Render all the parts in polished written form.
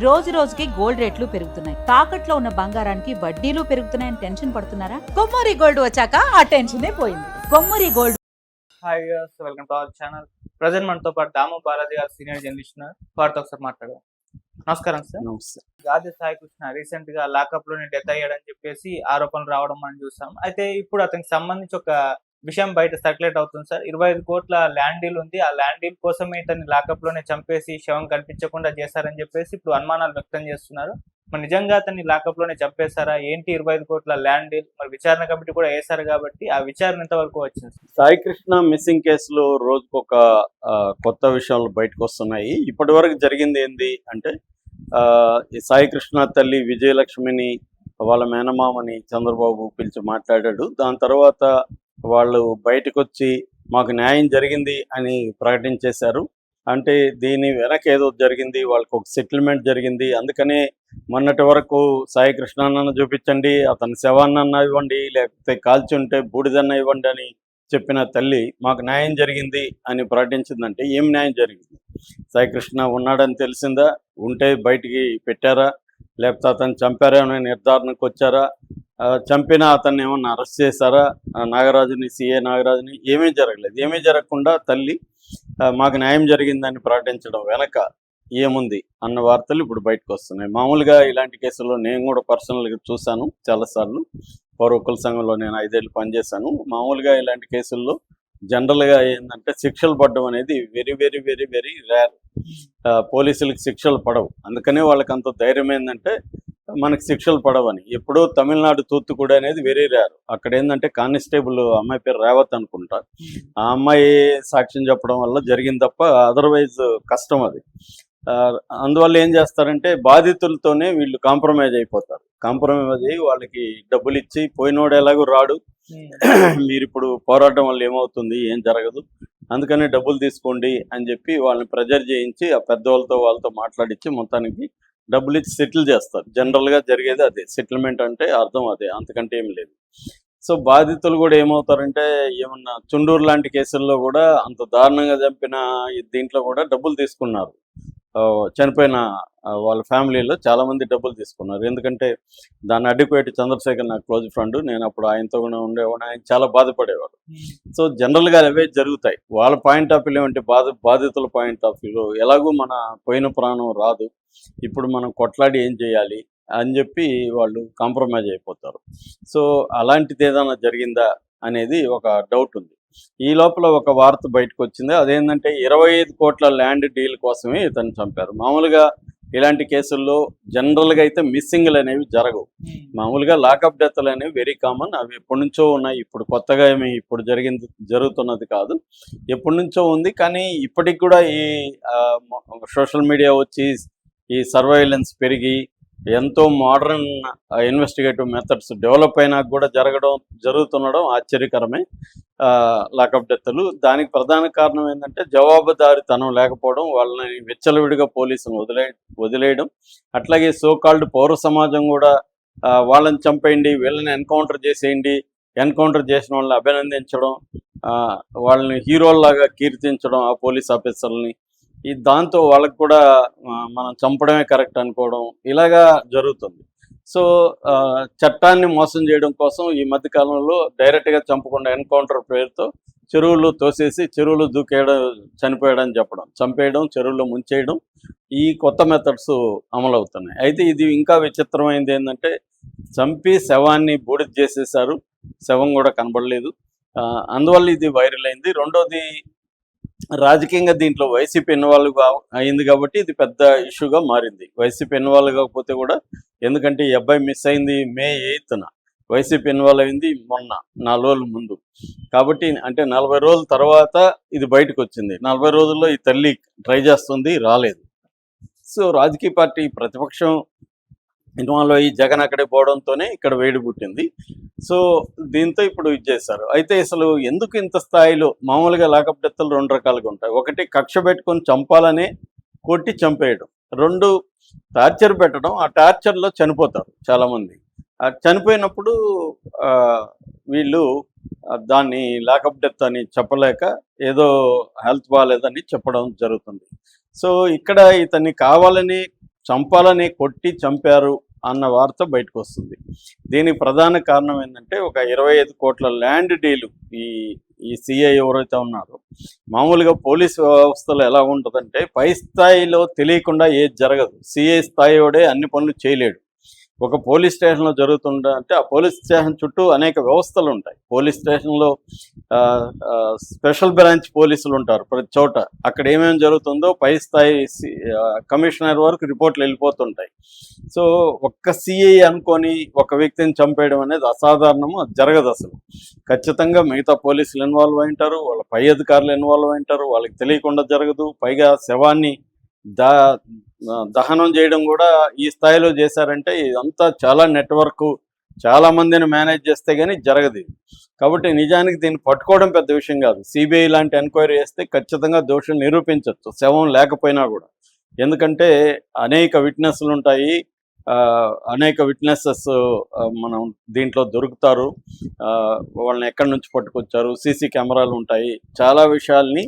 రోజు రోజుకి గోల్డ్ రేట్లు పెరుగుతున్నాయి. తాకట్లో ఉన్న బంగారానికి వడ్డీలు పెరుగుతున్నాయని టెన్షన్ పడుతున్నారా? కొమ్మూరి గోల్డ్ వచ్చాక ఆ టెన్షనే పోయింది. Kommuri gold. Hi viewers, welcome to our channel. Present మనతో పాటు దాము బాలాజీ గారు సీనియర్ జర్నలిస్ట్ ఉన్నారు. వారితో ఒకసారి మాట్లాడదాం. నమస్కారం సార్. నమస్తే. గాది సాయి కృష్ణ రీసెంట్ గా లాకప్ లోనే డెత్ అయ్యాడని చెప్పేసి ఆరోపణలు రావడం మనం చూసాం. అయితే ఇప్పుడు అతనికి సంబంధించి ఒక విషయం బయట సర్క్యులేట్ అవుతుంది సార్. 25 కోట్ల ల్యాండ్ డీల్ ఉంది. ఆ ల్యాండ్ డీల్ కోసమే ఇతన్ని లాకప్ లోనే చంపేసి శవం కనిపించకుండా చేశారని చెప్పేసి ఇప్పుడు అనుమానాలు వ్యక్తం చేస్తున్నారు. మరి నిజంగా అతన్ని లాకప్ లోనే చంపేశారా ఏంటి? 25 కోట్ల ల్యాండ్ డీల్ మరి విచారణ కమిటీ కూడా వేశారు కాబట్టి ఆ విచారణ ఎంత వరకు వచ్చింది? సాయి కృష్ణ మిస్సింగ్ కేసులో రోజుకొక కొత్త విషయాలు బయటకు వస్తున్నాయి. ఇప్పటి వరకు జరిగింది ఏంది అంటే ఈ సాయి కృష్ణ తల్లి విజయలక్ష్మిని వాళ్ళ మేనమామని చంద్రబాబు పిలిచి మాట్లాడాడు. దాని తర్వాత వాళ్ళు బయటకు వచ్చి మాకు న్యాయం జరిగింది అని ప్రకటించేశారు. అంటే దీని వెనక ఏదో జరిగింది, వాళ్ళకి ఒక సెటిల్మెంట్ జరిగింది. అందుకనే మొన్నటి వరకు సాయి కృష్ణాన్న చూపించండి, అతని శవాన్నన్నా ఇవ్వండి, లేకపోతే కాల్చి ఉంటే బూడిదన్న ఇవ్వండి అని చెప్పిన తల్లి మాకు న్యాయం జరిగింది అని ప్రకటించిందంటే ఏం న్యాయం జరిగింది? సాయి కృష్ణ ఉన్నాడని తెలిసిందా? ఉంటే బయటికి పెట్టారా? లేకపోతే అతను చంపారా అనే నిర్ధారణకు వచ్చారా? చంపిన అతన్ని ఏమన్నా అరెస్ట్ చేశారా? నాగరాజుని, సిఏ నాగరాజుని ఏమీ జరగలేదు. ఏమీ జరగకుండా తల్లి మాకు న్యాయం జరిగిందని ప్రకటించడం వెనక ఏముంది అన్న వార్తలు ఇప్పుడు బయటకు వస్తున్నాయి. మామూలుగా ఇలాంటి కేసుల్లో నేను కూడా పర్సనల్గా చూశాను చాలాసార్లు. పౌర హక్కుల సంఘంలో నేను 5 ఏళ్ళు పనిచేశాను. మామూలుగా ఇలాంటి కేసుల్లో జనరల్గా ఏంటంటే శిక్షలు పడడం అనేది very very very very rare. పోలీసులకు శిక్షలు పడవు. అందుకనే వాళ్ళకి అంత ధైర్యం ఏంటంటే మనకు శిక్షలు పడవని. ఎప్పుడో తమిళనాడు తూత్తుకుడి అనేది వెరీ రేర్. అక్కడ ఏంటంటే కానిస్టేబుల్ అమ్మాయి పేరు రేవత్ అనుకుంటా, ఆ అమ్మాయి సాక్ష్యం చెప్పడం వల్ల జరిగింది తప్ప అదర్వైజ్ కష్టం అది. అందువల్ల ఏం చేస్తారంటే బాధితులతోనే వీళ్ళు కాంప్రమైజ్ అయిపోతారు. కాంప్రమైజ్ అయ్యి వాళ్ళకి డబ్బులు ఇచ్చి పోయినోడు ఎలాగో రాడు, మీరు ఇప్పుడు పోరాటం వల్ల ఏమవుతుంది, ఏం జరగదు, అందుకనే డబ్బులు తీసుకోండి అని చెప్పి వాళ్ళని ప్రెజర్ చేయించి ఆ పెద్దవాళ్ళతో వాళ్ళతో మాట్లాడించి మొత్తానికి డబ్బులు ఇచ్చి సెటిల్ చేస్తారు. జనరల్గా జరిగేది అదే. సెటిల్మెంట్ అంటే అర్థం అదే, అంతకంటే ఏం లేదు. సో బాధితులు కూడా ఏమవుతారంటే ఏమన్నా చుండూరు లాంటి కేసుల్లో కూడా అంత దారుణంగా చంపిన దీంట్లో కూడా డబ్బులు తీసుకున్నారు. చనిపోయిన వాళ్ళ ఫ్యామిలీలో చాలామంది డబ్బులు తీసుకున్నారు. ఎందుకంటే దాన్ని అడ్డుపెట్టి చంద్రశేఖర్ నాకు క్లోజ్ ఫ్రెండ్, నేను అప్పుడు ఆయనతో కూడా ఉండేవాడు. ఆయన చాలా బాధపడేవాడు. సో జనరల్గా అవే జరుగుతాయి. వాళ్ళ పాయింట్ ఆఫ్ వ్యూ ఏమంటే బాధితుల పాయింట్ ఆఫ్ వ్యూలో ఎలాగూ మన పోయిన ప్రాణం రాదు, ఇప్పుడు మనం కొట్లాడి ఏం చేయాలి అని చెప్పి వాళ్ళు కాంప్రమైజ్ అయిపోతారు. సో అలాంటిది ఏదైనా జరిగిందా అనేది ఒక డౌట్ ఉంది. ఈ లోపల ఒక వార్త బయటకు వచ్చింది. అదేంటంటే 25 కోట్ల ల్యాండ్ డీల్ కోసమే ఇతను చంపారు. మామూలుగా ఇలాంటి కేసుల్లో జనరల్గా అయితే మిస్సింగ్లు అనేవి జరగవు. మామూలుగా లాకప్ డెత్లు అనేవి వెరీ కామన్. అవి ఎప్పటి నుంచో ఉన్నాయి. ఇప్పుడు కొత్తగా ఏమి ఇప్పుడు జరుగుతున్నది కాదు, ఎప్పటి నుంచో ఉంది. కానీ ఇప్పటికి కూడా ఈ సోషల్ మీడియా వచ్చి ఈ సర్వైలెన్స్ పెరిగి ఎంతో మోడర్న్ ఇన్వెస్టిగేటివ్ మెథడ్స్ డెవలప్ అయినా కూడా జరుగుతుండడం ఆశ్చర్యకరమే. లాకప్ డెత్లు దానికి ప్రధాన కారణం ఏంటంటే జవాబుదారీతనం లేకపోవడం, వాళ్ళని విచ్చలవిడిగా పోలీసులను వదిలేయడం. అట్లాగే సోకాల్డ్ పౌర సమాజం కూడా వాళ్ళని చంపేయండి, వీళ్ళని ఎన్కౌంటర్ చేసేయండి, ఎన్కౌంటర్ చేసిన వాళ్ళని అభినందించడం, వాళ్ళని హీరోల్లాగా కీర్తించడం ఆ పోలీస్ ఆఫీసర్లని. దాంతో వాళ్ళకు కూడా మనం చంపడమే కరెక్ట్ అనుకోవడం ఇలాగా జరుగుతుంది. సో చట్టాన్ని మోసం చేయడం కోసం ఈ మధ్యకాలంలో డైరెక్ట్గా చంపకుండా ఎన్కౌంటర్ పేరుతో చెరువులు తోసేసి చెరువులు దూకేయడం, చనిపోయాడని చెప్పడం, చంపేయడం, చెరువులో ముంచేయడం, ఈ కొత్త మెథడ్స్ అమలవుతున్నాయి. అయితే ఇది ఇంకా విచిత్రమైనది ఏంటంటే చంపి శవాన్ని బూడిద చేసేసారు, శవం కూడా కనబడలేదు. అందువల్ల ఇది వైరల్ అయింది. రెండోది రాజకీయంగా దీంట్లో వైసీపీ ఇన్వాల్వ్ అయింది కాబట్టి ఇది పెద్ద ఇష్యూగా మారింది. వైసీపీ ఇన్వాల్వ్ కాకపోతే కూడా, ఎందుకంటే ఈ అబ్బాయి మిస్ అయింది May 8న, వైసీపీ ఇన్వాల్వ్ అయింది మొన్న 4 రోజుల ముందు. కాబట్టి అంటే 40 రోజుల తర్వాత ఇది బయటకు వచ్చింది. 40 రోజుల్లో ఈ తల్లి ట్రై చేస్తుంది, రాలేదు. సో రాజకీయ పార్టీ ప్రతిపక్షం ఇన్వాల్వ్ అయ్యి జగన్ అక్కడే పోవడంతోనే ఇక్కడ వేడి పుట్టింది. సో దీంతో ఇప్పుడు ఇది చేశారు. అయితే అసలు ఎందుకు ఇంత స్థాయిలో మామూలుగా లాకప్ డెత్లు 2 రకాలుగా ఉంటాయి. ఒకటి కక్ష పెట్టుకొని చంపాలనే కొట్టి చంపేయడం, 2 టార్చర్ పెట్టడం, ఆ టార్చర్లో చనిపోతారు చాలామంది. చనిపోయినప్పుడు వీళ్ళు దాన్ని లాకప్ డెత్ అని చెప్పలేక ఏదో హెల్త్ బాగాలేదని చెప్పడం జరుగుతుంది. సో ఇక్కడ ఇతన్ని కావాలని చంపాలని కొట్టి చంపారు అన్న వార్త బయటకు వస్తుంది. దీనికి ప్రధాన కారణం ఏంటంటే ఒక 25 కోట్ల ల్యాండ్ డీలు ఈ సిఐ ఎవరైతే ఉన్నారో, మామూలుగా పోలీస్ వ్యవస్థలో ఎలా ఉంటుందంటే పై స్థాయిలో తెలియకుండా ఏది జరగదు. సిఐ స్థాయిలోడే అన్ని పనులు చేయలేడు. ఒక పోలీస్ స్టేషన్లో జరుగుతుందంటే ఆ పోలీస్ స్టేషన్ చుట్టూ అనేక వ్యవస్థలు ఉంటాయి. పోలీస్ స్టేషన్లో స్పెషల్ బ్రాంచ్ పోలీసులు ఉంటారు ప్రతి చోట. అక్కడ ఏమేమి జరుగుతుందో పై స్థాయి కమిషనర్ వరకు రిపోర్ట్లు వెళ్ళిపోతుంటాయి. సో ఒక్క సిఐ అనుకొని ఒక వ్యక్తిని చంపేయడం అనేది అసాధారణము, అది జరగదు అసలు. ఖచ్చితంగా మిగతా పోలీసులు ఇన్వాల్వ్ అయి ఉంటారు, వాళ్ళ పై అధికారులు ఇన్వాల్వ్ అయి ఉంటారు, వాళ్ళకి తెలియకుండా జరగదు. పైగా శవాన్ని దహనం చేయడం కూడా ఈ స్థాయిలో చేశారంటే ఇదంతా చాలా నెట్వర్క్, చాలా మందిని మేనేజ్ చేస్తే కానీ జరగదు. కాబట్టి నిజానికి దీన్ని పట్టుకోవడం పెద్ద విషయం కాదు. సిబిఐ లాంటి ఎంక్వైరీ చేస్తే ఖచ్చితంగా దోషులు నిరూపించవచ్చు శవం లేకపోయినా కూడా. ఎందుకంటే అనేక విట్నెస్లు ఉంటాయి, అనేక విట్నెసెస్ మనం దీంట్లో దొరుకుతారు. వాళ్ళని ఎక్కడి నుంచి పట్టుకొచ్చారు, సీసీ కెమెరాలు ఉంటాయి, చాలా విషయాల్ని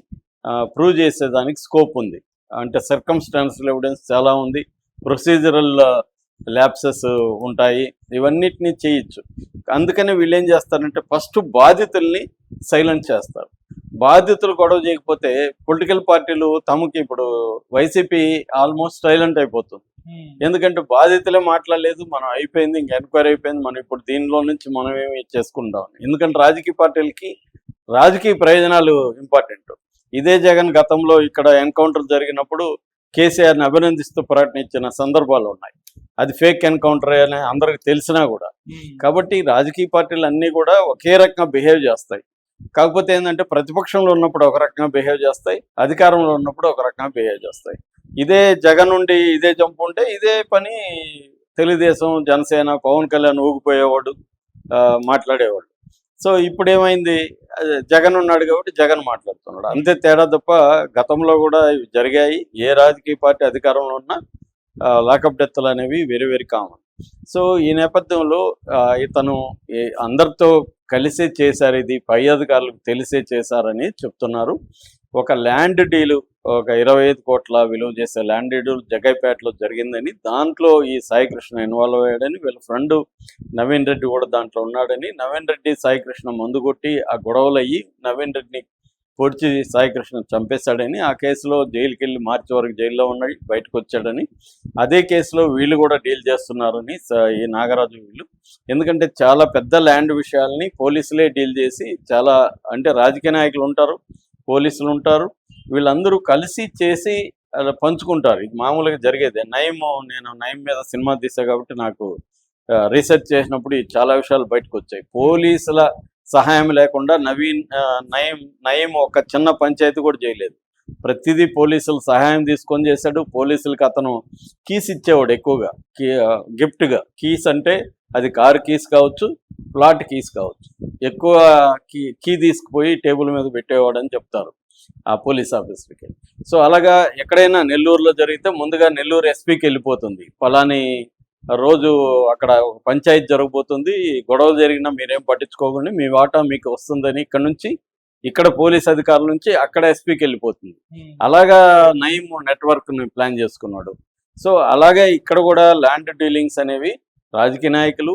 ప్రూవ్ చేసేదానికి స్కోప్ ఉంది. అంటే సర్కమ్స్టాన్షియల్ ఎవిడెన్స్ చాలా ఉంది, ప్రొసీజరల్ ల్యాప్సెస్ ఉంటాయి, ఇవన్నిటిని చేయొచ్చు. అందుకని వీళ్ళు ఏం చేస్తారంటే ఫస్ట్ బాధితుల్ని సైలెంట్ చేస్తారు. బాధితులు గొడవ చేయకపోతే పొలిటికల్ పార్టీలు తమకి, ఇప్పుడు వైసీపీ ఆల్మోస్ట్ సైలెంట్ అయిపోతుంది. ఎందుకంటే బాధితులే మాట్లాడలేదు, మనం అయిపోయింది, ఇంక ఎంక్వైరీ అయిపోయింది, మనం ఇప్పుడు దీనిలో నుంచి మనం ఏమి చేసుకుంటాం. ఎందుకంటే రాజకీయ పార్టీలకి రాజకీయ ప్రయోజనాలు ఇంపార్టెంట్. ఇదే జగన్ గతంలో ఇక్కడ ఎన్కౌంటర్ జరిగినప్పుడు కేసీఆర్ని అభినందిస్తూ ప్రకటించిన సందర్భాలు ఉన్నాయి. అది ఫేక్ ఎన్కౌంటర్ అని అందరికి తెలిసినా కూడా. కాబట్టి రాజకీయ పార్టీలు అన్నీ కూడా ఒకే రకంగా బిహేవ్ చేస్తాయి. కాకపోతే ఏంటంటే ప్రతిపక్షంలో ఉన్నప్పుడు ఒక రకంగా బిహేవ్ చేస్తాయి, అధికారంలో ఉన్నప్పుడు ఒక రకంగా బిహేవ్ చేస్తాయి. ఇదే జగన్ నుండి ఇదే జంపు ఉంటే ఇదే పని తెలుగుదేశం, జనసేన, పవన్ కళ్యాణ్ ఊగిపోయేవాడు, మాట్లాడేవాడు. సో ఇప్పుడు ఏమైంది, జగన్ ఉన్నాడు కాబట్టి జగన్ మాట్లాడుతున్నాడు, అంతే తేడా తప్ప గతంలో కూడా ఇవి జరిగాయి. ఏ రాజకీయ పార్టీ అధికారంలో ఉన్నా లాకప్ డెత్లు అనేవి వెరీ వెరీ కామన్. సో ఈ నేపథ్యంలో ఇతను అందరితో కలిసే చేశారు, ఇది పై అధికారులకు తెలిసే చేశారని చెప్తున్నారు. ఒక ల్యాండ్ డీలు, ఒక 25 కోట్ల విలువ చేసే ల్యాండ్ డీలు జగ్గైపేటలో జరిగిందని, దాంట్లో ఈ సాయి కృష్ణ ఇన్వాల్వ్ అయ్యాడని, వీళ్ళ ఫ్రెండ్ నవీన్ రెడ్డి కూడా దాంట్లో ఉన్నాడని, నవీన్ రెడ్డి సాయి కృష్ణ మందు కొట్టి ఆ గొడవలు అయ్యి నవీన్ రెడ్డిని పొడిచి సాయి కృష్ణ చంపేశాడని, ఆ కేసులో జైలుకి వెళ్ళి మార్చి వరకు జైల్లో ఉన్నాడు, బయటకు వచ్చాడని, అదే కేసులో వీళ్ళు కూడా డీల్ చేస్తున్నారని ఈ నాగరాజు వీళ్ళు. ఎందుకంటే చాలా పెద్ద ల్యాండ్ విషయాల్ని పోలీసులే డీల్ చేసి, చాలా అంటే రాజకీయ నాయకులు ఉంటారు, పోలీసులు ఉంటారు, వీళ్ళందరూ కలిసి చేసి అలా పంచుకుంటారు. ఇది మామూలుగా జరిగేదే. నేను నయం మీద సినిమా తీసా కాబట్టి నాకు రీసెర్చ్ చేసినప్పుడు చాలా విషయాలు బయటకు వచ్చాయి. పోలీసుల సహాయం లేకుండా నయం ఒక చిన్న పంచాయతీ కూడా చేయలేదు. ప్రతిదీ పోలీసులు సహాయం తీసుకొని చేశాడు. పోలీసులకి అతను కీస్ ఇచ్చేవాడు ఎక్కువగా, గిఫ్ట్గా. కీస్ అంటే అది కారు కీస్ కావచ్చు, ప్లాట్ కీస్ కావచ్చు, ఎక్కువ కీ తీసుకుపోయి టేబుల్ మీద పెట్టేవాడు అని చెప్తారు ఆ పోలీస్ ఆఫీసర్కి. సో అలాగా ఎక్కడైనా నెల్లూరులో జరిగితే ముందుగా నెల్లూరు ఎస్పీకి వెళ్ళిపోతుంది, ఫలాని రోజు అక్కడ ఒక పంచాయతీ జరగబోతుంది, గొడవ జరిగినా మీరేం పట్టించుకోకండి, మీ వాటా మీకు వస్తుందని ఇక్కడ నుంచి, ఇక్కడ పోలీస్ అధికారుల నుంచి అక్కడ ఎస్పీకి వెళ్ళిపోతుంది. అలాగా నయం నెట్వర్క్ని ప్లాన్ చేసుకున్నాడు. సో అలాగే ఇక్కడ కూడా ల్యాండ్ డీలింగ్స్ అనేవి రాజకీయ నాయకులు,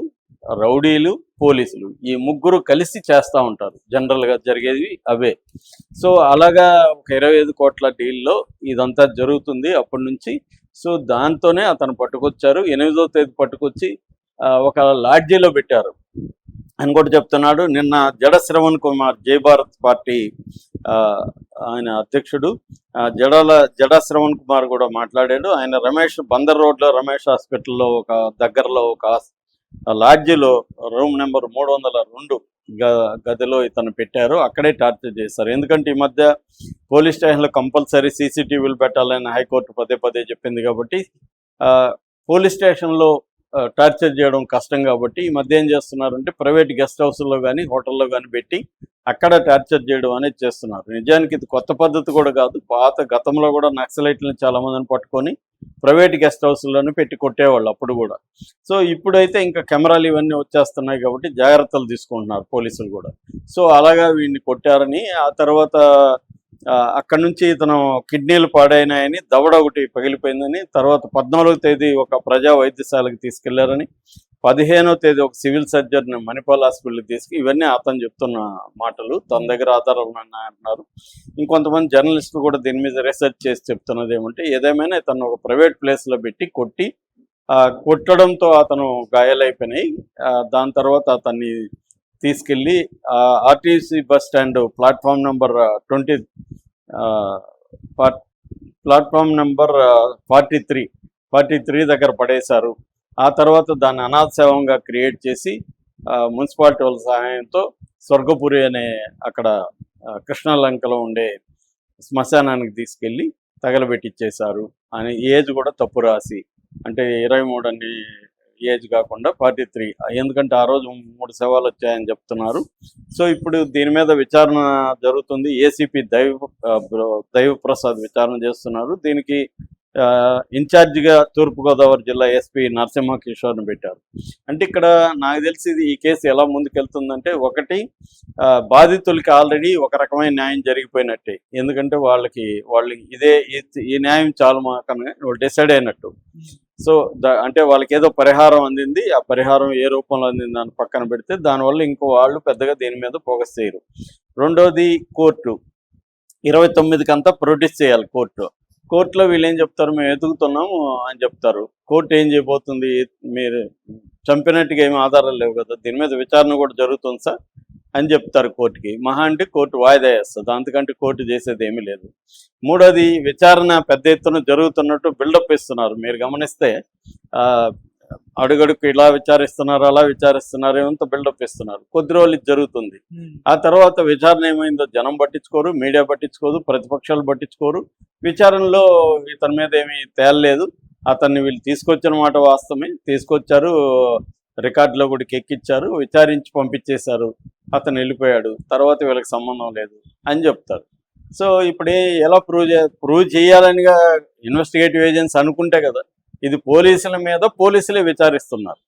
రౌడీలు, పోలీసులు ఈ ముగ్గురు కలిసి చేస్తూ ఉంటారు. జనరల్గా జరిగేవి అవే. సో అలాగా ఒక 25 కోట్ల డీల్లో ఇదంతా జరుగుతుంది అప్పటి నుంచి. సో దాంతోనే అతను పట్టుకొచ్చారు. 8వ తేదీ పట్టుకొచ్చి ఒక లాడ్జీలో పెట్టారు అని కూడా చెప్తున్నాడు. నిన్న జడ శ్రవణ్ కుమార్, జై భారత్ పార్టీ ఆయన అధ్యక్షుడు జడ శ్రవణ్ కుమార్ కూడా మాట్లాడాడు. ఆయన బందర్ రోడ్లో రమేష్ హాస్పిటల్లో ఒక దగ్గరలో ఒక లాడ్జీలో రూమ్ నెంబర్ 302 గదిలో ఇతను పెట్టారు. అక్కడే టార్చర్ చేశారు. ఎందుకంటే ఈ మధ్య పోలీస్ స్టేషన్లో కంపల్సరీ సీసీటీవీలు పెట్టాలని హైకోర్టు పదే చెప్పింది కాబట్టి పోలీస్ స్టేషన్లో టార్చర్ చేయడం కష్టం కాబట్టి ఈ మధ్య ఏం చేస్తున్నారంటే ప్రైవేట్ గెస్ట్ హౌస్లో కానీ హోటల్లో కానీ పెట్టి అక్కడ టార్చర్ చేయడం అనేది చేస్తున్నారు. నిజానికి ఇది కొత్త పద్ధతి కూడా కాదు. గతంలో కూడా నక్సలైట్లను చాలామందిని పట్టుకొని ప్రైవేట్ గెస్ట్ హౌస్లోనే పెట్టి కొట్టేవాళ్ళు అప్పుడు కూడా. సో ఇప్పుడైతే ఇంకా కెమెరాలు ఇవన్నీ వచ్చేస్తున్నాయి కాబట్టి జాగ్రత్తలు తీసుకుంటున్నారు పోలీసులు కూడా. సో అలాగా వీడిని కొట్టారని, ఆ తర్వాత అక్కడ నుంచి ఇతను కిడ్నీలు పాడైనాయని, దవడ ఒకటి పగిలిపోయిందని, తర్వాత 14వ తేదీ ఒక ప్రజా వైద్యశాలకు తీసుకెళ్లారని, 15వ తేదీ ఒక సివిల్ సర్జన్ మణిపాల్ హాస్పిటల్కి ఇవన్నీ అతను చెప్తున్న మాటలు, తన దగ్గర ఆధారాలు అంటున్నారు. ఇంకొంతమంది జర్నలిస్టులు కూడా దీని మీద రీసెర్చ్ చేసి చెప్తున్నది ఏమంటే, ఏదేమైనా ఇతను ఒక ప్రైవేట్ ప్లేస్లో పెట్టి కొట్టడంతో అతను గాయాలైపోయినాయి. దాని తర్వాత అతన్ని తీసుకెళ్ళి RTC bus stand platform number 43 దగ్గర పడేశారు. ఆ తర్వాత దాన్ని అనాథ శవంగా క్రియేట్ చేసి మున్సిపాలిటీ వాళ్ళ సహాయంతో స్వర్గపురి అనే అక్కడ కృష్ణలంకలో ఉండే శ్మశానానికి తీసుకెళ్ళి తగలబెట్టిచ్చేశారు అని ఏజ్ కూడా తప్పు రాసి, అంటే 23 అని ఏజ్ కాకుండా 43, ఎందుకంటే ఆ రోజు 3 శవాలు వచ్చాయని చెప్తున్నారు. సో ఇప్పుడు దీని మీద విచారణ జరుగుతుంది. ఏసీపీ దైవ ప్రసాద్ విచారణ చేస్తున్నారు. దీనికి ఇన్ఛార్జిగా తూర్పుగోదావరి జిల్లా ఎస్పీ నరసింహ కిషోర్ని పెట్టారు. అంటే ఇక్కడ నాకు తెలిసి ఈ కేసు ఎలా ముందుకెళ్తుందంటే, ఒకటి బాధితులకి ఆల్రెడీ ఒక రకమైన న్యాయం జరిగిపోయినట్టే, ఎందుకంటే వాళ్ళు ఈ న్యాయం చాలు మాకని వాళ్ళు డిసైడ్ అయినట్టు. సో అంటే వాళ్ళకి ఏదో పరిహారం అందింది, ఆ పరిహారం ఏ రూపంలో అందింది దాన్ని పక్కన పెడితే దానివల్ల ఇంకో వాళ్ళు పెద్దగా దీని మీద ఫోకస్ చేయరు. రెండోది, కోర్టు 29కి అంతా ప్రొడ్యూస్ చేయాలి. కోర్టులో వీళ్ళు ఏం చెప్తారు, మేము ఎదుగుతున్నాము అని చెప్తారు. కోర్టు ఏం చేయబోతుంది, మీరు చంపినట్టుగా ఏమి ఆధారాలు లేవు కదా, దీని మీద విచారణ కూడా జరుగుతుంది సార్ అని చెప్తారు కోర్టుకి. మహా అంటే కోర్టు వాయిదా వేస్తుంది, అంతకంటే కోర్టు చేసేది ఏమీ లేదు. మూడోది, విచారణ పెద్ద ఎత్తున జరుగుతున్నట్టు బిల్డప్ ఇస్తున్నారు. మీరు గమనిస్తే అడుగడుకు ఇలా విచారిస్తున్నారు, అలా విచారిస్తున్నారు, ఏమంతా బిల్డప్ ఇస్తున్నారు. కొద్ది రోజులు ఇది జరుగుతుంది. ఆ తర్వాత విచారణ ఏమైందో జనం పట్టించుకోరు, మీడియా పట్టించుకోదు, ప్రతిపక్షాలు పట్టించుకోరు. విచారణలో ఇతని మీద ఏమీ తేలలేదు. అతన్ని వీళ్ళు తీసుకొచ్చిన మాట వాస్తవమే, తీసుకొచ్చారు, రికార్డులో కూడా ఎక్కిచ్చారు, విచారించి పంపించేశారు, అతను వెళ్ళిపోయాడు, తర్వాత వీళ్ళకి సంబంధం లేదు అని చెప్తారు. సో ఇప్పుడు ఎలా ప్రూవ్ చేయాలనిగా ఇన్వెస్టిగేటివ్ ఏజెన్సీ అనుకుంటే కదా, ఇది పోలీసుల మీద పోలీసులే విచారిస్తున్నారు.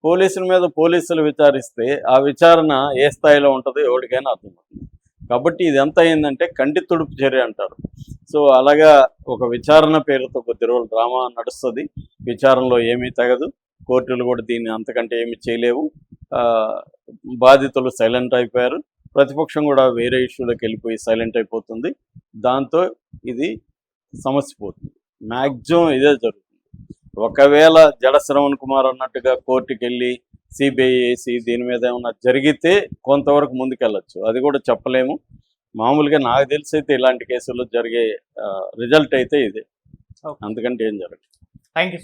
పోలీసులు విచారిస్తే ఆ విచారణ ఏ స్థాయిలో ఉంటుందో ఎవరికైనా అర్థమవుతుంది. కాబట్టి ఇది ఎంత అయిందంటే కంటి తుడుపు చర్య అంటారు. సో అలాగా ఒక విచారణ పేరుతో కొద్ది రోజులు డ్రామా నడుస్తుంది. విచారణలో ఏమీ తగదు, కోర్టులు కూడా దీన్ని అంతకంటే ఏమీ చేయలేవు. బాధితులు సైలెంట్ అయిపోయారు, ప్రతిపక్షం కూడా వేరే ఇష్యూలోకి వెళ్ళిపోయి సైలెంట్ అయిపోతుంది. దాంతో ఇది సమస్య పోతుంది. మ్యాక్సిమం ఇదే జరుగుతుంది. ఒకవేళ జడ శ్రవణ్ కుమార్ అన్నట్టుగా కోర్టుకి వెళ్ళి సిబిఐ వేసి దీని మీద ఏమన్నా జరిగితే కొంతవరకు ముందుకెళ్ళచ్చు, అది కూడా చెప్పలేము. మామూలుగా నాకు తెలిసి అయితే ఇలాంటి కేసుల్లో జరిగే రిజల్ట్ అయితే ఇదే, అంతకంటే ఏం జరగదు. Thank you so much.